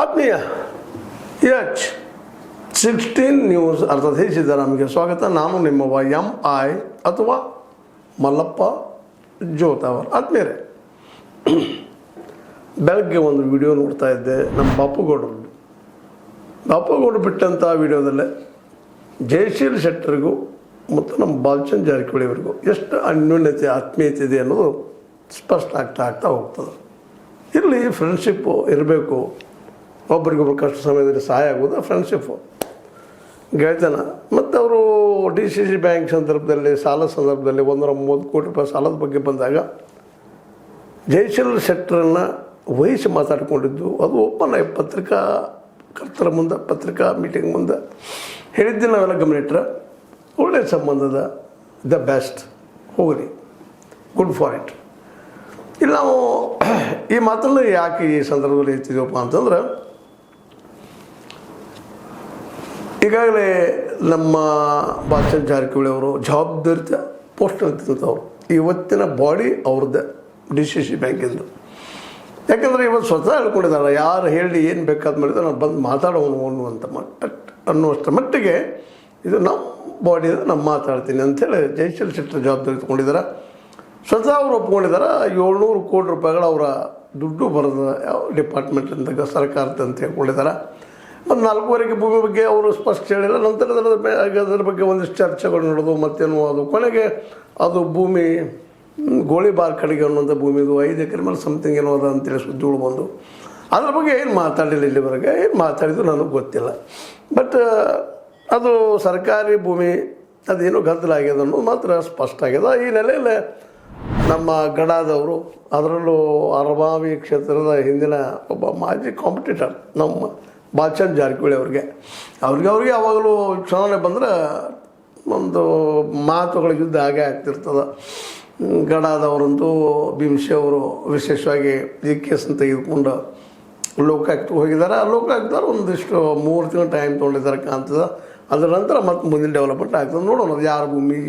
ಆತ್ಮೀಯ H16 news ಅರ್ಥಾತ್ ಹೇ ಸಿದ್ದರಾಮಯ್ಯಗೆ ಸ್ವಾಗತ. ನಾನು ನಿಮ್ಮವ MI ಅಥವಾ ಮಲ್ಲಪ್ಪ ಜೋತಾವರ್. ಆತ್ಮೀಯರೇ, ಬೆಳಗ್ಗೆ ಒಂದು ವಿಡಿಯೋ ನೋಡ್ತಾ ಇದ್ದೆ. ನಮ್ಮ ಬಾಪುಗೌಡರು ಬಿಟ್ಟಂಥ ವಿಡಿಯೋದಲ್ಲೇ ಜಯಶೀಲ್ ಶೆಟ್ಟರಿಗೂ ಮತ್ತು ನಮ್ಮ ಬಾಲಚಂದ್ರ ಜಾರಕಿಹೊಳಿ ಅವರಿಗೂ ಎಷ್ಟು ಅನ್ಯೋನ್ಯತೆ ಆತ್ಮೀಯತೆ ಇದೆ ಅನ್ನೋದು ಸ್ಪಷ್ಟ ಆಗ್ತಾ ಹೋಗ್ತದೆ. ಇಲ್ಲಿ ಫ್ರೆಂಡ್ಶಿಪ್ಪು ಇರಬೇಕು, ಒಬ್ರಿಗೊಬ್ರು ಕಷ್ಟ ಸಮಯದಲ್ಲಿ ಸಹಾಯ ಆಗೋದು ಫ್ರೆಂಡ್ಶಿಪ್ಪು, ಗೆಳೆತನ. ಮತ್ತು ಅವರು DCC ಬ್ಯಾಂಕ್ ಸಂದರ್ಭದಲ್ಲಿ ಸಂದರ್ಭದಲ್ಲಿ 130 ಕೋಟಿ ರೂಪಾಯಿ ಸಾಲದ ಬಗ್ಗೆ ಬಂದಾಗ ಜಯಶೀಲ್ ಶೆಟ್ಟರನ್ನು ವಹಿಸಿ ಮಾತಾಡಿಕೊಂಡಿದ್ದು ಅದು ಓಪನ್ ಆಗಿ ಪತ್ರಿಕಾಕರ್ತರ ಮುಂದೆ, ಪತ್ರಿಕಾ ಮೀಟಿಂಗ್ ಮುಂದೆ ಹೇಳಿದ್ದು ನಾವೆಲ್ಲ ಗಮನಿಟ್ರೆ ಒಳ್ಳೆಯ ಸಂಬಂಧದ ದ ಬೆಸ್ಟ್, ಹೋಗಲಿ, ಗುಡ್ ಫಾರ್ ಇಟ್. ಇಲ್ಲಿ ನಾವು ಈ ಮಾತನ್ನು ಯಾಕೆ ಈ ಸಂದರ್ಭದಲ್ಲಿ ಎತ್ತಿದ್ದೀವಪ್ಪ ಅಂತಂದ್ರೆ, ಈಗಾಗಲೇ ನಮ್ಮ ಬಾಲಚಂದ್ರ ಜಾರಕಿಹೊಳಿ ಅವರು ಜವಾಬ್ದಾರಿತ ಪೋಸ್ಟ್ ಅಂತಿದ್ದವರು. ಇವತ್ತಿನ ಬಾಡಿ ಅವ್ರದ್ದೇ DCC ಬ್ಯಾಂಕಿಂದು. ಯಾಕಂದರೆ ಇವತ್ತು ಸ್ವತಃ ಹೇಳ್ಕೊಂಡಿದ್ದಾರೆ, ಯಾರು ಹೇಳಿ ಏನು ಬೇಕಾದ ಮಾಡಿದ್ರೆ ನಾನು ಬಂದು ಮಾತಾಡೋನು ಅನ್ನುವಂಥ ಅನ್ನುವಷ್ಟರ ಮಟ್ಟಿಗೆ ಇದು ನಮ್ಮ ಬಾಡಿ, ನಾನು ಮಾತಾಡ್ತೀನಿ ಅಂಥೇಳಿ ಜಯಶೀಲ್ ಶೆಟ್ಟರ್ ಜವಾಬ್ದಾರಿ ತೊಗೊಂಡಿದ್ದಾರೆ. ಸ್ವತಃ ಅವರು ಒಪ್ಕೊಂಡಿದ್ದಾರೆ. 700 ಕೋಟಿ ರೂಪಾಯಿಗಳು ಅವರ ದುಡ್ಡು ಬರೋದು ಯಾವ ಡಿಪಾರ್ಟ್ಮೆಂಟಿಂದ ಸರ್ಕಾರದ ಅಂತ ಹೇಳ್ಕೊಂಡಿದ್ದಾರೆ. ಮತ್ತು 4.5 ಭೂಮಿ ಬಗ್ಗೆ ಅವರು ಸ್ಪಷ್ಟ ಹೇಳಿಲ್ಲ. ನಂತರ ಅದರ ಬಗ್ಗೆ ಒಂದಿಷ್ಟು ಚರ್ಚೆಗಳು ನಡೆದು ಮತ್ತೇನು ಅದು ಕೊನೆಗೆ ಅದು ಭೂಮಿ ಗೋಳಿಬಾರ್ ಕಡೆಗೆ ಅನ್ನೋಂಥ ಭೂಮಿದು 5 ಎಕರೆ ಮೇಲೆ ಸಮಥಿಂಗ್ ಏನೋ ಅದ ಅಂತೇಳಿ ಸುದ್ದಿಗಳು ಬಂದು ಅದ್ರ ಬಗ್ಗೆ ಏನು ಮಾತಾಡಲಿಲ್ಲ. ಇಲ್ಲಿವರೆಗೆ ಏನು ಮಾತಾಡಿದ್ದು ನನಗೆ ಗೊತ್ತಿಲ್ಲ. ಬಟ್ ಅದು ಸರ್ಕಾರಿ ಭೂಮಿ, ಅದೇನೋ ಗದ್ದಲಾಗ್ಯದ ಅನ್ನೋದು ಮಾತ್ರ ಸ್ಪಷ್ಟ ಆಗ್ಯದ. ಈ ನೆಲೆಯಲ್ಲಿ ನಮ್ಮ ಗಡಾದವರು, ಅದರಲ್ಲೂ ಅರಬಾವಿ ಕ್ಷೇತ್ರದ ಹಿಂದಿನ ಒಬ್ಬ ಮಾಜಿ ಕಾಂಪಿಟೇಟರ್ ನಮ್ಮ ಬಾಲಚಂದ್ರ ಜಾರಕಿಹೊಳಿ ಅವ್ರಿಗೆ ಯಾವಾಗಲೂ ಚುನಾವಣೆ ಬಂದರೆ ಒಂದು ಮಾತುಗಳ ಯುದ್ಧ ಹಾಗೆ ಆಗ್ತಿರ್ತದೆ. ಗಡಾದವರಂತೂ ಭೀಮಶಿ ಅವರು ವಿಶೇಷವಾಗಿ ಈ ಕೇಸನ್ನು ತೆಗೆದುಕೊಂಡು ಲೋಕಾಯುಕ್ತ ಹೋಗಿದ್ದಾರೆ. ಲೋಕಾಯುಕ್ತರು ಒಂದಿಷ್ಟು 3 ತಿಂಗಳು ಟೈಮ್ ತೊಗೊಂಡಿದ್ದಾರೆ ಕಾಣ್ತದೆ. ಅದರ ನಂತರ ಮತ್ತೆ ಮುಂದಿನ ಡೆವಲಪ್ಮೆಂಟ್ ಆಗ್ತದೆ. ನೋಡೋಣ ಅದು ಯಾರ ಭೂಮಿ